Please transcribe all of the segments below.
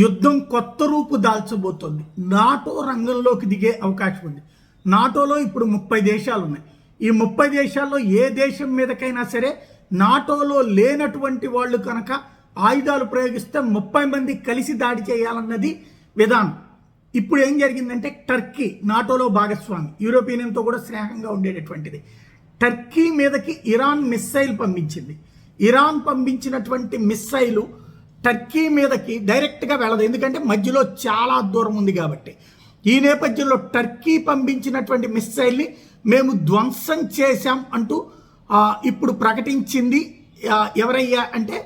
యుద్ధం కొత్త రూపు దాల్చబోతోంది. నాటో రంగంలోకి దిగే అవకాశం ఉంది. నాటోలో ఇప్పుడు 30 దేశాలు ఉన్నాయి. ఈ 30 దేశాల్లో ఏ దేశం మీదకైనా సరే నాటోలో లేనటువంటి వాళ్ళు కనుక ఆయుధాలు ప్రయోగిస్తే 30 మంది కలిసి దాడి చేయాలన్నది విధానం. ఇప్పుడు ఏం జరిగిందంటే టర్కీ నాటోలో భాగస్వామి, యూరోపియన్ యూనియన్తో కూడా స్నేహంగా ఉండేటటువంటిది. టర్కీ మీదకి ఇరాన్ మిస్సైల్ పంపించింది. ఇరాన్ పంపించినటువంటి మిస్సైలు టర్కీ మీదకి డైరెక్ట్గా వెళ్ళదు, ఎందుకంటే మధ్యలో చాలా దూరం ఉంది కాబట్టి. ఈ నేపథ్యంలో టర్కీ పంపించినటువంటి మిస్సైల్ని మేము ధ్వంసం చేశాం అంటూ ఇప్పుడు ప్రకటించింది. ఎవరయ్యా అంటే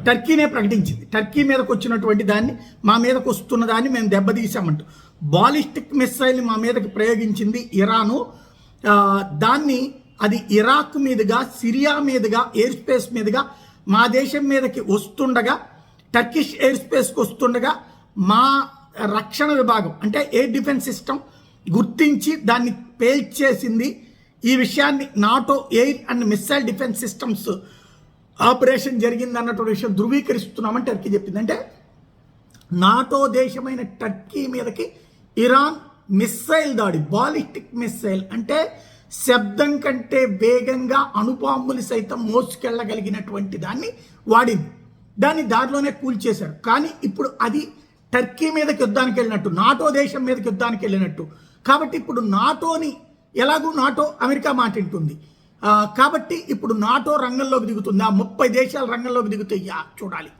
టర్కీనే ప్రకటించింది. టర్కీ మీదకి వచ్చినటువంటి దాన్ని, మా మీదకు వస్తున్న దాన్ని మేము దెబ్బతీసామంటూ బాలిస్టిక్ మిస్సైల్ని మా మీదకి ప్రయోగించింది ఇరాను. దాన్ని అది ఇరాక్ మీదుగా, సిరియా మీదుగా, ఎయిర్ స్పేస్ మీదుగా మా దేశం మీదకి వస్తుండగా, టర్కిష్ ఎయిర్ స్పేస్కి వస్తుండగా మా రక్షణ విభాగం అంటే ఎయిర్ డిఫెన్స్ సిస్టమ్ గుర్తించి దాన్ని పేల్చేసింది. ఈ విషయాన్ని NATO air and missile defence systems operation జరిగింది అన్నటువంటి విషయం ధృవీకరిస్తున్నామని టర్కీ చెప్పింది. అంటే నాటో దేశమైన టర్కీ మీదకి ఇరాన్ మిస్సైల్ దాడి, బాలిస్టిక్ మిస్సైల్ అంటే శబ్దం కంటే వేగంగా అణుబాంబులు సైతం మోసుకెళ్ళగలిగినటువంటి దాన్ని వాడింది. దాన్ని దారిలోనే కూల్చేశారు. కానీ ఇప్పుడు అది టర్కీ మీదకి యుద్ధానికి వెళ్ళినట్టు, నాటో దేశం మీదకి యుద్ధానికి వెళ్ళినట్టు. కాబట్టి ఇప్పుడు నాటోని ఎలాగూ నాటో అమెరికా మాట వింటుంది. కాబట్టి ఇప్పుడు నాటో రంగంలోకి దిగుతుంది. ఆ 30 దేశాల రంగంలోకి దిగుతాయి. చూడాలి.